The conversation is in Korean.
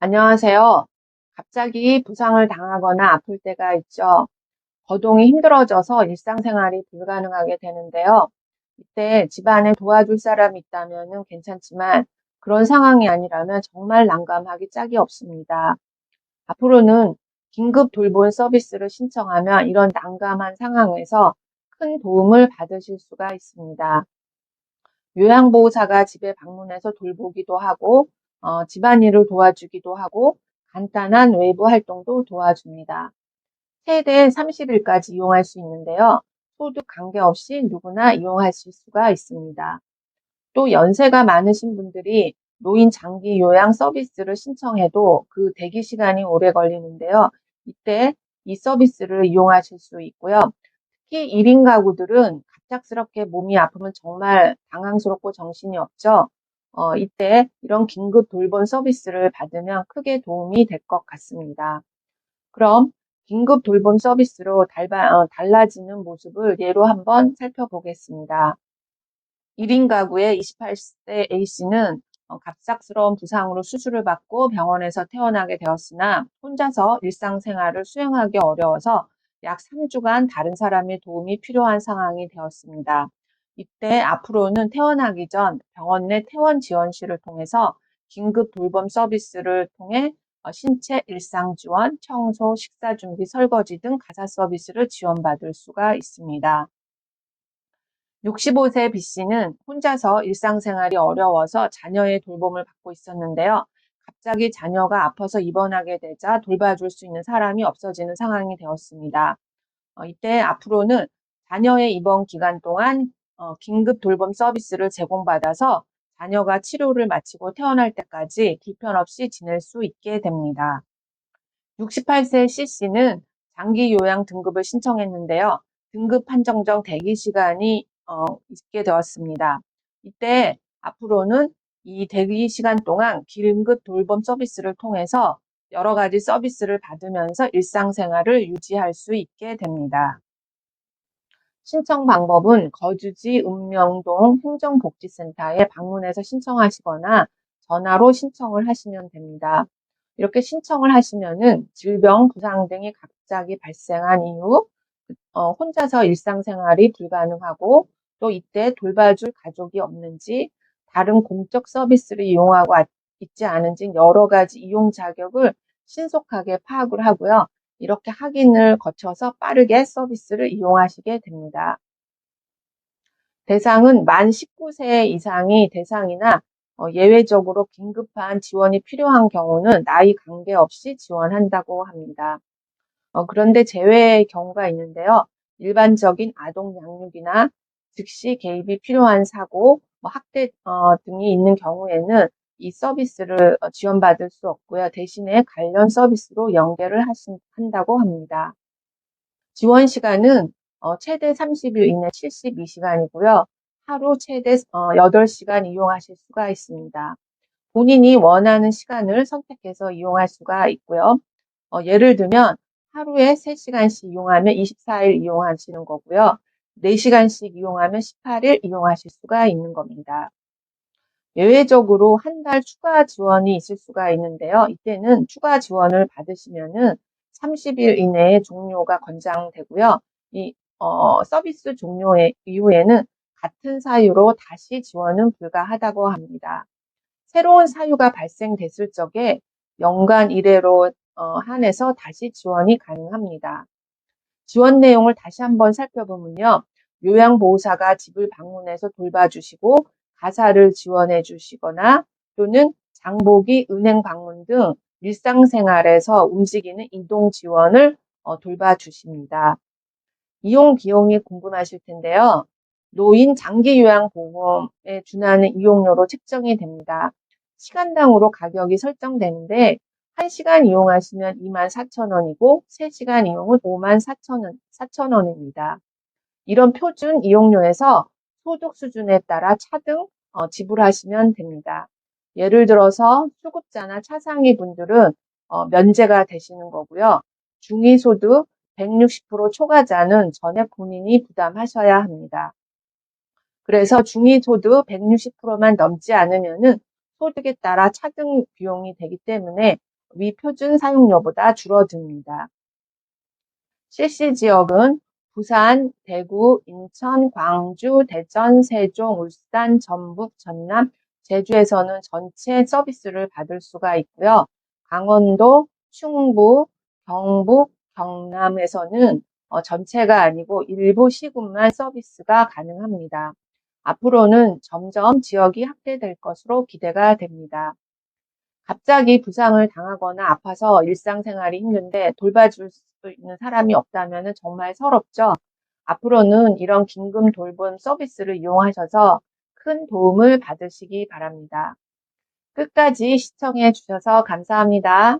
안녕하세요. 갑자기 부상을 당하거나 아플 때가 있죠. 거동이 힘들어져서 일상생활이 불가능하게 되는데요. 이때 집안에 도와줄 사람이 있다면 괜찮지만 그런 상황이 아니라면 정말 난감하기 짝이 없습니다. 앞으로는 긴급 돌봄 서비스를 신청하면 이런 난감한 상황에서 큰 도움을 받으실 수가 있습니다. 요양보호사가 집에 방문해서 돌보기도 하고, 집안일을 도와주기도 하고, 간단한 외부 활동도 도와줍니다. 최대 30일까지 이용할 수 있는데요. 소득 관계없이 누구나 이용하실 수가 있습니다. 또 연세가 많으신 분들이 노인 장기 요양 서비스를 신청해도 그 대기 시간이 오래 걸리는데요. 이때 이 서비스를 이용하실 수 있고요. 특히 1인 가구들은 갑작스럽게 몸이 아프면 정말 당황스럽고 정신이 없죠. 이때 이런 긴급 돌봄 서비스를 받으면 크게 도움이 될 것 같습니다. 그럼 긴급 돌봄 서비스로 달라지는 모습을 예로 한번 살펴보겠습니다. 1인 가구의 28세 A씨는 갑작스러운 부상으로 수술을 받고 병원에서 퇴원하게 되었으나 혼자서 일상생활을 수행하기 어려워서 약 3주간 다른 사람의 도움이 필요한 상황이 되었습니다. 이때 앞으로는 퇴원하기 전 병원 내 퇴원 지원실을 통해서 긴급 돌봄 서비스를 통해 신체 일상 지원, 청소, 식사 준비, 설거지 등 가사 서비스를 지원받을 수가 있습니다. 65세 B씨는 혼자서 일상생활이 어려워서 자녀의 돌봄을 받고 있었는데요. 갑자기 자녀가 아파서 입원하게 되자 돌봐줄 수 있는 사람이 없어지는 상황이 되었습니다. 이때 앞으로는 자녀의 입원 기간 동안 긴급 돌봄 서비스를 제공받아서 자녀가 치료를 마치고 퇴원할 때까지 불편 없이 지낼 수 있게 됩니다. 68세 C씨는 장기 요양 등급을 신청했는데요. 등급 판정 전 대기 시간이 있게 되었습니다. 이때 앞으로는 이 대기 시간 동안 긴급 돌봄 서비스를 통해서 여러 가지 서비스를 받으면서 일상생활을 유지할 수 있게 됩니다. 신청 방법은 거주지 읍명동 행정복지센터에 방문해서 신청하시거나 전화로 신청을 하시면 됩니다. 이렇게 신청을 하시면은 질병, 부상 등이 갑자기 발생한 이후 혼자서 일상생활이 불가능하고 또 이때 돌봐줄 가족이 없는지 다른 공적 서비스를 이용하고 있지 않은지 여러 가지 이용 자격을 신속하게 파악을 하고요. 이렇게 확인을 거쳐서 빠르게 서비스를 이용하시게 됩니다. 대상은 만 19세 이상이 대상이나 예외적으로 긴급한 지원이 필요한 경우는 나이 관계없이 지원한다고 합니다. 그런데 제외의 경우가 있는데요. 일반적인 아동 양육이나 즉시 개입이 필요한 사고, 학대 등이 있는 경우에는 이 서비스를 지원받을 수 없고요. 대신에 관련 서비스로 연계를 한다고 합니다. 지원 시간은 최대 30일 이내 72시간이고요. 하루 최대 8시간 이용하실 수가 있습니다. 본인이 원하는 시간을 선택해서 이용할 수가 있고요. 예를 들면 하루에 3시간씩 이용하면 24일 이용하시는 거고요. 4시간씩 이용하면 18일 이용하실 수가 있는 겁니다. 예외적으로 한 달 추가 지원이 있을 수가 있는데요. 이때는 추가 지원을 받으시면은 30일 이내에 종료가 권장되고요. 이 서비스 종료 이후에는 같은 사유로 다시 지원은 불가하다고 합니다. 새로운 사유가 발생됐을 적에 연간 1회로 한해서 다시 지원이 가능합니다. 지원 내용을 다시 한번 살펴보면요. 요양보호사가 집을 방문해서 돌봐주시고 가사를 지원해 주시거나 또는 장보기, 은행 방문 등 일상생활에서 움직이는 이동 지원을 돌봐주십니다. 이용 비용이 궁금하실 텐데요. 노인 장기 요양 보험에 준하는 이용료로 책정이 됩니다. 시간당으로 가격이 설정되는데 1시간 이용하시면 24,000원이고 3시간 이용은 54,000원입니다. 이런 표준 이용료에서 소득 수준에 따라 차등 지불하시면 됩니다. 예를 들어서 수급자나 차상위 분들은 면제가 되시는 거고요. 중위소득 160% 초과자는 전액 본인이 부담하셔야 합니다. 그래서 중위소득 160%만 넘지 않으면은 소득에 따라 차등 비용이 되기 때문에 위 표준 사용료보다 줄어듭니다. 실시 지역은 부산, 대구, 인천, 광주, 대전, 세종, 울산, 전북, 전남, 제주에서는 전체 서비스를 받을 수가 있고요. 강원도, 충북, 경북, 경남에서는 전체가 아니고 일부 시군만 서비스가 가능합니다. 앞으로는 점점 지역이 확대될 것으로 기대가 됩니다. 갑자기 부상을 당하거나 아파서 일상생활이 힘든데 돌봐줄 수 있는 사람이 없다면 정말 서럽죠. 앞으로는 이런 긴급 돌봄 서비스를 이용하셔서 큰 도움을 받으시기 바랍니다. 끝까지 시청해 주셔서 감사합니다.